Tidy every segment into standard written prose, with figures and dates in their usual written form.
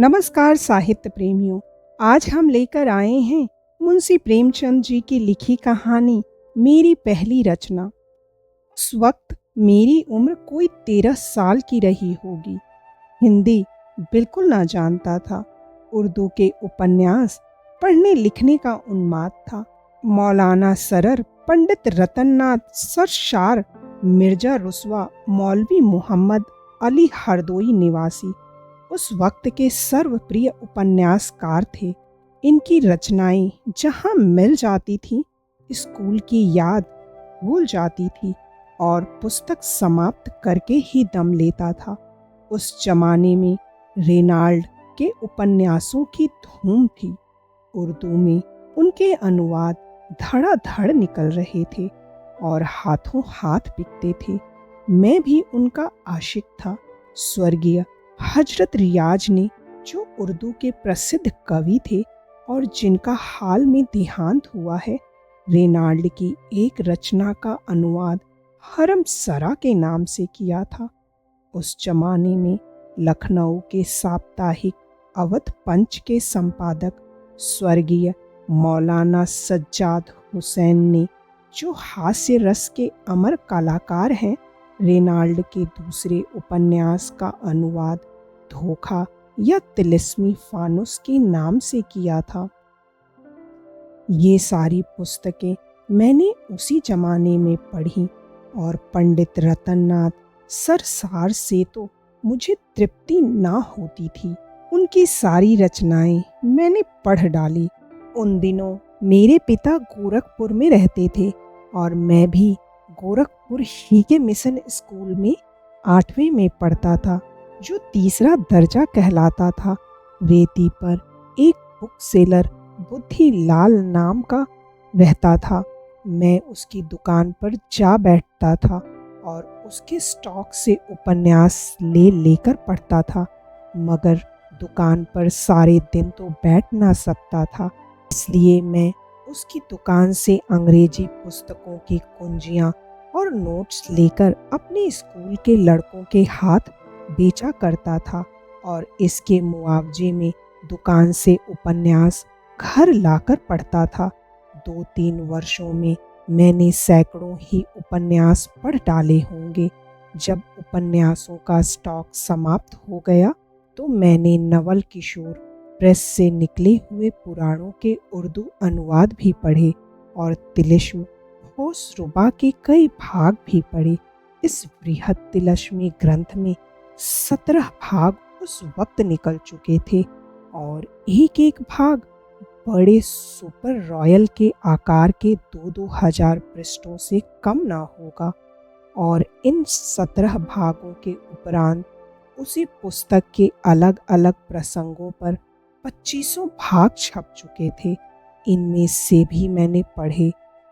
नमस्कार साहित्य प्रेमियों। आज हम लेकर आए हैं मुंशी प्रेमचंद जी की लिखी कहानी मेरी पहली रचना। उस वक्त मेरी उम्र कोई 13 साल की रही होगी। हिंदी बिल्कुल ना जानता था। उर्दू के उपन्यास पढ़ने लिखने का उन्माद था। मौलाना सरर, पंडित रतननाथ, सरशार मिर्जा रुस्वा, मौलवी मोहम्मद अली हरदोई निवासी उस वक्त के सर्वप्रिय उपन्यासकार थे। इनकी रचनाएं जहां मिल जाती थीं, स्कूल की याद भूल जाती थी और पुस्तक समाप्त करके ही दम लेता था। उस जमाने में रेनाल्ड के उपन्यासों की धूम थी। उर्दू में उनके अनुवाद धड़ाधड़ निकल रहे थे और हाथों हाथ बिकते थे। मैं भी उनका आशिक था। स्वर्गीय हजरत रियाज ने, जो उर्दू के प्रसिद्ध कवि थे और जिनका हाल में देहांत हुआ है, रेनाल्ड की एक रचना का अनुवाद हरम सरा के नाम से किया था। उस जमाने में लखनऊ के साप्ताहिक अवध पंच के संपादक स्वर्गीय मौलाना सज्जाद हुसैन ने, जो हास्य रस के अमर कलाकार हैं, रेनाल्ड के दूसरे उपन्यास का अनुवाद धोखा या तिलिस्मी फानुस के नाम से किया था। ये सारी पुस्तकें मैंने उसी जमाने में पढ़ी और पंडित रतननाथ सरसार से तो मुझे तृप्ति ना होती थी। उनकी सारी रचनाएं मैंने पढ़ डाली। उन दिनों मेरे पिता गोरखपुर में रहते थे और मैं भी गोरखपुर ही के मिशन स्कूल में 8वीं में पढ़ता था, जो तीसरा दर्जा कहलाता था। रेती पर एक बुक सेलर बुद्धि लाल नाम का रहता था। मैं उसकी दुकान पर जा बैठता था और उसके स्टॉक से उपन्यास ले लेकर पढ़ता था, मगर दुकान पर सारे दिन तो बैठ ना सकता था। इसलिए मैं उसकी दुकान से अंग्रेजी पुस्तकों की कुंजियाँ और नोट्स लेकर अपने स्कूल के लड़कों के हाथ बेचा करता था और इसके मुआवजे में दुकान से उपन्यास घर लाकर पढ़ता था। 2-3 वर्षों में मैंने सैकड़ों ही उपन्यास पढ़ डाले होंगे। जब उपन्यासों का स्टॉक समाप्त हो गया तो मैंने नवल किशोर प्रेस से निकले हुए पुराणों के उर्दू अनुवाद भी पढ़े और तिलिस्म होशरुबा के कई भाग भी पढ़े। इस बृहद तिलिस्मी ग्रंथ में 17 भाग उस वक्त निकल चुके थे और एक एक भाग बड़े सुपर रॉयल के आकार के 2-2 हजार पृष्ठों से कम ना होगा। और इन 17 भागों के उपरांत उसी पुस्तक के अलग अलग प्रसंगों पर 2500 भाग छप चुके थे। इनमें से भी मैंने पढ़े।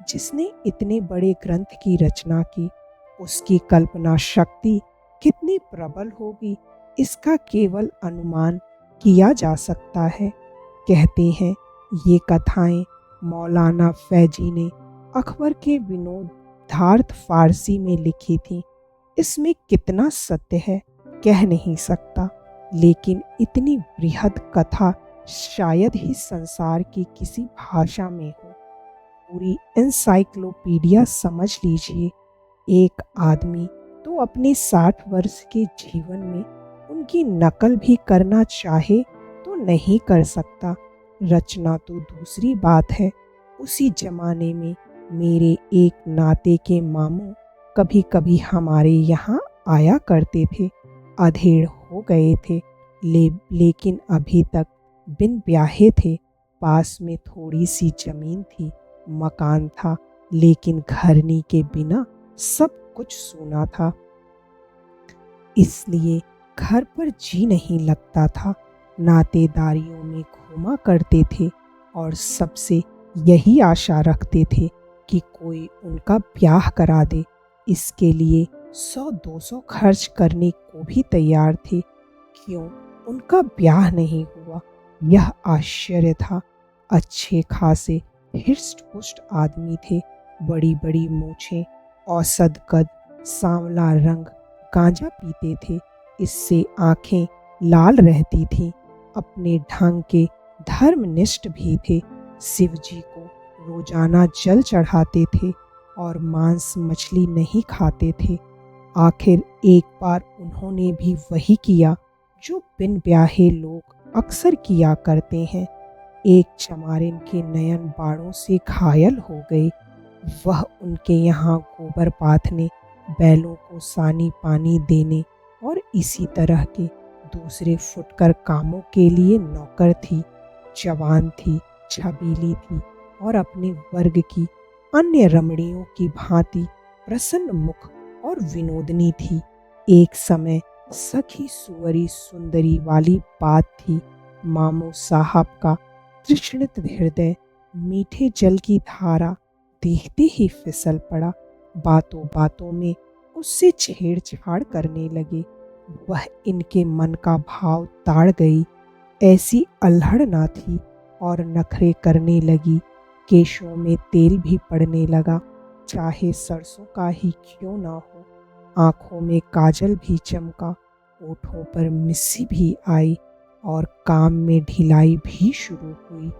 जिसने इतने बड़े ग्रंथ की रचना की, उसकी कल्पना शक्ति कितनी प्रबल होगी, इसका केवल अनुमान किया जा सकता है। कहते हैं ये कथाएं मौलाना फैजी ने अकबर के विनोदार्थ फारसी में लिखी थी। इसमें कितना सत्य है कह नहीं सकता, लेकिन इतनी बृहद कथा शायद ही संसार की किसी भाषा में हो। पूरी एनसाइक्लोपीडिया समझ लीजिए। एक आदमी तो अपने 60 वर्ष के जीवन में उनकी नकल भी करना चाहे तो नहीं कर सकता। रचना तो दूसरी बात है। उसी जमाने में मेरे एक नाते के मामू कभी कभी हमारे यहाँ आया करते थे। अधेड़ हो गए थे, लेकिन अभी तक बिन ब्याहे थे। पास में थोड़ी सी जमीन थी, मकान था, लेकिन घरनी के बिना सब कुछ सूना था। इसलिए घर पर जी नहीं लगता था। नातेदारियों में घूमा करते थे और सबसे यही आशा रखते थे कि कोई उनका ब्याह करा दे। इसके लिए 100-200 खर्च करने को भी तैयार थे। क्यों उनका ब्याह नहीं हुआ, यह आश्चर्य था। अच्छे खासे हिस्ट पुष्ट आदमी थे, बड़ी बड़ी मूछें, औसत कद, सांवला रंग, गांजा पीते थे। इससे आंखें लाल रहती थीं। अपने ढंग के धर्मनिष्ठ भी थे। शिव जी को रोजाना जल चढ़ाते थे और मांस मछली नहीं खाते थे। आखिर एक बार उन्होंने भी वही किया जो बिन ब्याहे लोग अक्सर किया करते हैं। एक चमारिन के नयन बाणों से घायल हो गए। वह उनके यहाँ गोबर पाथने, बैलों को सानी पानी देने और इसी तरह के दूसरे फुटकर कामों के लिए नौकर थी। जवान थी, छबीली थी और अपने वर्ग की अन्य रमणियों की भांति प्रसन्न मुख और विनोदनी थी। एक समय सखी सुअरी सुंदरी वाली बात थी। मामू साहब का तृष्णित हृदय मीठे जल की धारा देखते ही फिसल पड़ा। बातों बातों में उससे छेड़छाड़ करने लगे। वह इनके मन का भाव ताड़ गई। ऐसी अल्हड़ ना थी और नखरे करने लगी। केशों में तेल भी पड़ने लगा, चाहे सरसों का ही क्यों ना हो। आंखों में काजल भी चमका, ओठों पर मिस्सी भी आई और काम में ढिलाई भी शुरू हुई।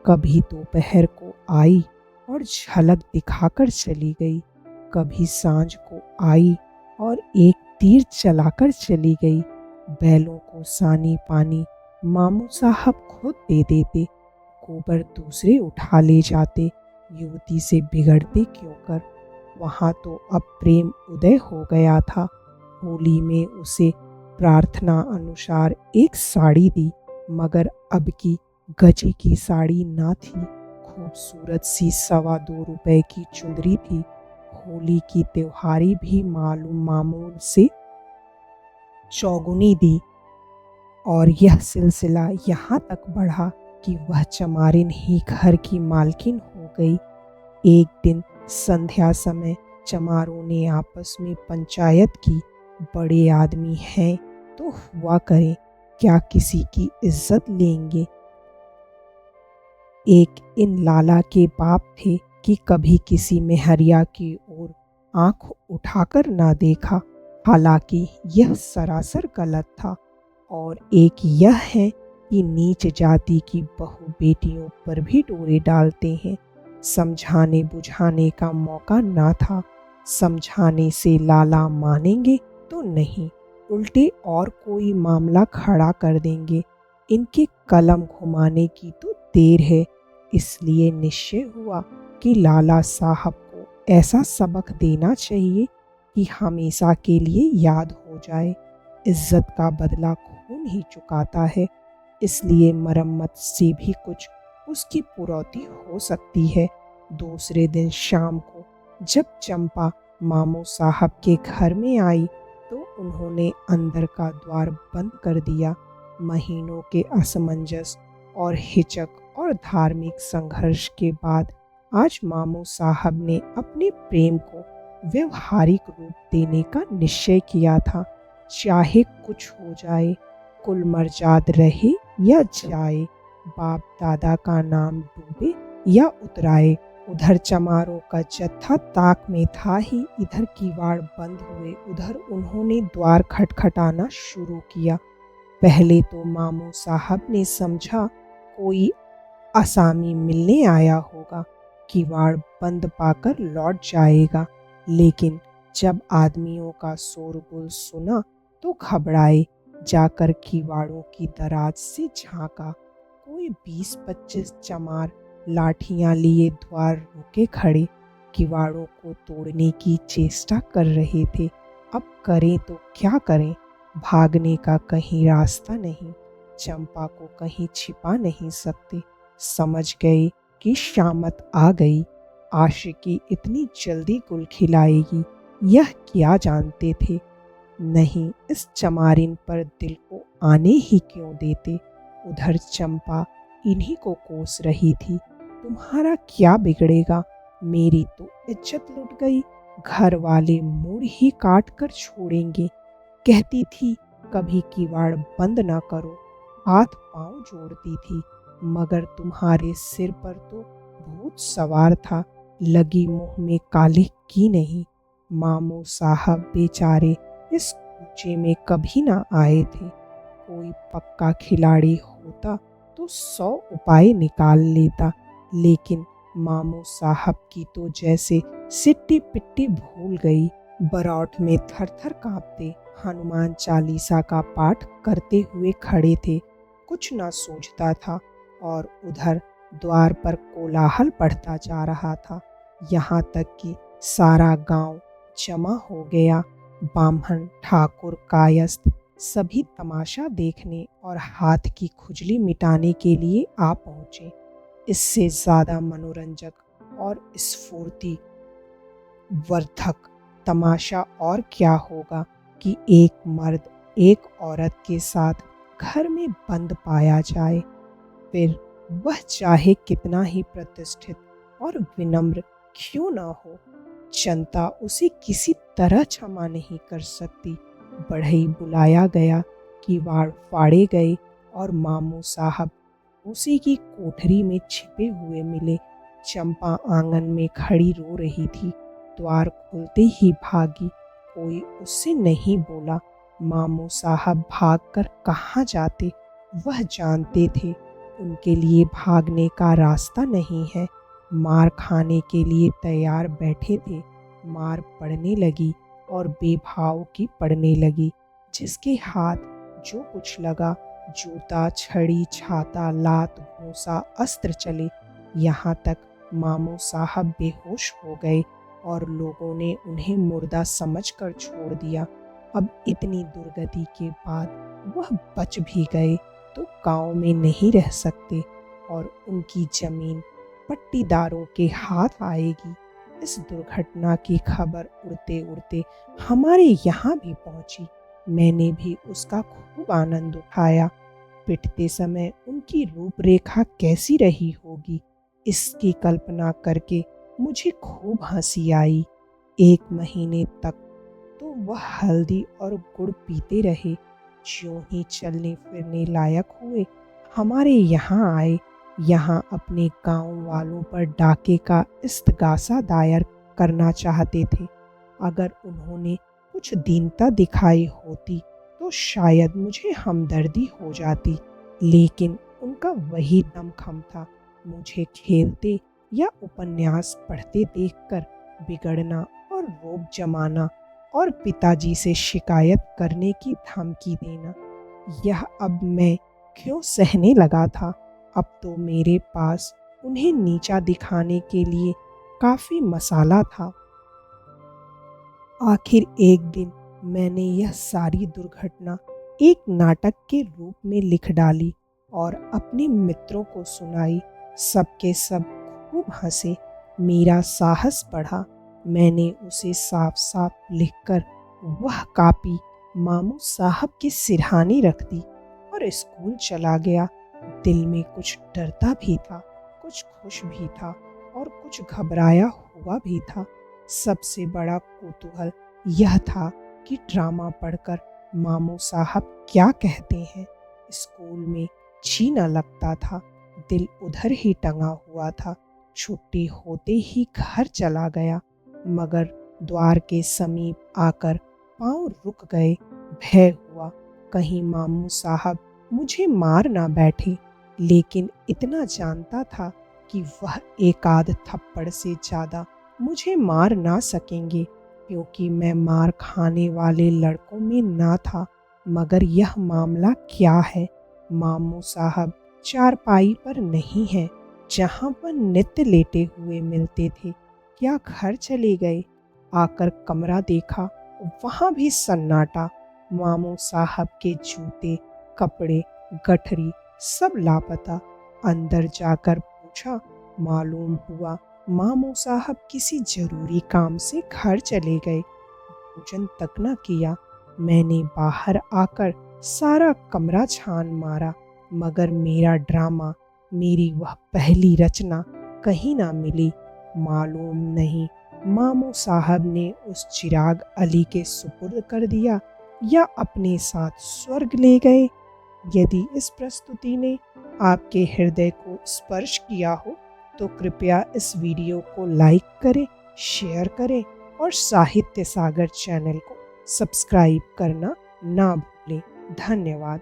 कभी दोपहर को आई और झलक दिखाकर चली गई, कभी सांझ को आई और एक तीर चलाकर चली गई। बैलों को सानी पानी मामू साहब खुद दे देते, गोबर दूसरे उठा ले जाते। युवती से बिगड़ते क्यों कर। वहाँ तो अब प्रेम उदय हो गया था। होली में उसे प्रार्थना अनुसार एक साड़ी दी, मगर अब की गजे की साड़ी ना थी। खूबसूरत सी 2.25 रुपए की चुंदरी थी। होली की त्योहारी भी मामूल से चौगुनी दी और यह सिलसिला यहाँ तक बढ़ा कि वह चमारिन ही घर की मालकिन हो गई। एक दिन संध्या समय चमारों ने आपस में पंचायत की, बड़े आदमी हैं तो हुआ करें, क्या किसी की इज्जत लेंगे। एक इन लाला के बाप थे कि कभी किसी मेहरिया की ओर आंख उठाकर ना देखा, हालांकि यह सरासर गलत था। और एक यह है कि नीच जाति की बहू बेटियों पर भी डोरे डालते हैं। समझाने बुझाने का मौका ना था। समझाने से लाला मानेंगे तो नहीं, उल्टे और कोई मामला खड़ा कर देंगे। इनके कलम घुमाने की तो देर है। इसलिए निश्चय हुआ कि लाला साहब को ऐसा सबक देना चाहिए कि हमेशा के लिए याद हो जाए। इज्जत का बदला खून ही चुकाता है, इसलिए मरम्मत से भी कुछ उसकी पुरौती हो सकती है। दूसरे दिन शाम को जब चंपा मामू साहब के घर में आई तो उन्होंने अंदर का द्वार बंद कर दिया। महीनों के असमंजस और हिचक और धार्मिक संघर्ष के बाद आज मामू साहब ने अपने प्रेम को व्यवहारिक रूप देने का निश्चय किया था। चाहे कुछ हो जाए, कुल मर्जाद रहे या जाए, बाप दादा का नाम डूबे या उतराए। उधर चमारों का जत्था ताक में था ही, इधर किवाड़ बंद हुए, उधर उन्होंने द्वार खटखटाना शुरू किया। पहले तो मामू साहब ने समझा कोई असामी मिलने आया होगा, किवाड़ बंद पाकर लौट जाएगा। लेकिन जब आदमियों का शोरगुल सुना तो घबराए। जाकर किवाड़ों की दराज से झांका। कोई 20-25 चमार लाठियां लिए द्वार रोके खड़े, किवाड़ों को तोड़ने की चेष्टा कर रहे थे। अब करें तो क्या करें, भागने का कहीं रास्ता नहीं, चंपा को कहीं छिपा नहीं सकते। समझ गए कि शामत आ गई। आशिकी इतनी जल्दी गुल खिलाएगी यह क्या जानते थे। नहीं, इस चमारिन पर दिल को आने ही क्यों देते। उधर चंपा इन्हीं को कोस रही थी। तुम्हारा क्या बिगड़ेगा, मेरी तो इज्जत लुट गई, घर वाले मुड़ ही काट कर छोड़ेंगे। कहती थी कभी किवाड़ बंद ना करो, हाथ पांव जोड़ती थी, मगर तुम्हारे सिर पर तो भूत सवार था, लगी मुंह में काली की नहीं। मामू साहब बेचारे इस कूचे में कभी ना आए थे। कोई पक्का खिलाड़ी होता तो 100 उपाय निकाल लेता, लेकिन मामू साहब की तो जैसे सिट्टी पिट्टी भूल गई। बरौठ में थर थर काँपते हनुमान चालीसा का पाठ करते हुए खड़े थे। कुछ न सूझता था और उधर द्वार पर कोलाहल बढ़ता जा रहा था। यहाँ तक कि सारा गांव जमा हो गया। बाम्हण, ठाकुर, कायस्थ सभी तमाशा देखने और हाथ की खुजली मिटाने के लिए आ पहुँचे। इससे ज़्यादा मनोरंजक और स्फूर्ति वर्धक तमाशा और क्या होगा कि एक मर्द एक औरत के साथ घर में बंद पाया जाए, फिर वह चाहे कितना ही प्रतिष्ठित और विनम्र क्यों न हो, जनता उसे किसी तरह क्षमा नहीं कर सकती। बढ़ई बुलाया गया, किवाड़ फाड़े गए और मामू साहब उसी की कोठरी में छिपे हुए मिले। चंपा आंगन में खड़ी रो रही थी। द्वार खुलते ही भागी, कोई उससे नहीं बोला। मामू साहब भागकर कहाँ जाते वह जानते थे। उनके लिए भागने का रास्ता नहीं है। मार खाने के लिए तैयार बैठे थे। मार पड़ने लगी और बेभाव की पड़ने लगी। जिसके हाथ जो कुछ लगा, जूता, छड़ी, छाता, लात, भूसा, अस्त्र चले। यहाँ तक मामू साहब बेहोश हो गए और लोगों ने उन्हें मुर्दा समझकर छोड़ दिया। अब इतनी दुर्गति के बाद वह बच भी गए तो गांव में नहीं रह सकते और उनकी जमीन पट्टीदारों के हाथ आएगी। इस दुर्घटना की खबर उड़ते उड़ते हमारे यहाँ भी पहुँची। मैंने भी उसका खूब आनंद उठाया। पिटते समय उनकी रूपरेखा कैसी रही होगी, इसकी कल्पना करके मुझे खूब हंसी आई। 1 महीने तक तो वह हल्दी और गुड़ पीते रहे। ज्यों ही चलने फिरने लायक हुए, हमारे यहाँ आए। यहाँ अपने गांव वालों पर डाके का इस्तगासा दायर करना चाहते थे। अगर उन्होंने कुछ दीनता दिखाई होती तो शायद मुझे हमदर्दी हो जाती, लेकिन उनका वही दमखम था। मुझे खेलते या उपन्यास पढ़ते देखकर बिगड़ना और रोब जमाना और पिताजी से शिकायत करने की धमकी देना, यह अब मैं क्यों सहने लगा था। अब तो मेरे पास उन्हें नीचा दिखाने के लिए काफ़ी मसाला था। आखिर एक दिन मैंने यह सारी दुर्घटना एक नाटक के रूप में लिख डाली और अपने मित्रों को सुनाई। सबके सब खूब हंसे। मेरा साहस बढ़ा। मैंने उसे साफ साफ लिखकर वह कॉपी मामू साहब के सिरहाने रख दी और स्कूल चला गया। दिल में कुछ डरता भी था, कुछ खुश भी था और कुछ घबराया हुआ भी था। सबसे बड़ा कौतूहल यह था कि ड्रामा पढ़कर मामू साहब क्या कहते हैं। स्कूल में जी न लगता था, दिल उधर ही टंगा हुआ था। छुट्टी होते ही घर चला गया, मगर द्वार के समीप आकर पांव रुक गए। भय हुआ कहीं मामू साहब मुझे मार ना बैठे, लेकिन इतना जानता था कि वह एक आध थप्पड़ से ज़्यादा मुझे मार ना सकेंगे, क्योंकि मैं मार खाने वाले लड़कों में ना था। मगर यह मामला क्या है? मामू साहब चारपाई पर नहीं है जहाँ पर नित्य लेटे हुए मिलते थे। क्या घर चले गए? आकर कमरा देखा, वहाँ भी सन्नाटा। मामू साहब के जूते, कपड़े, गठरी सब लापता। अंदर जाकर पूछा, मालूम हुआ मामू साहब किसी जरूरी काम से घर चले गए। भोजन तक न किया। मैंने बाहर आकर सारा कमरा छान मारा, मगर मेरा ड्रामा, मेरी वह पहली रचना कहीं ना मिली। मालूम नहीं मामू साहब ने उस चिराग अली के सुपुर्द कर दिया या अपने साथ स्वर्ग ले गए। यदि इस प्रस्तुति ने आपके हृदय को स्पर्श किया हो तो कृपया इस वीडियो को लाइक करें, शेयर करें और साहित्य सागर चैनल को सब्सक्राइब करना ना भूलें। धन्यवाद।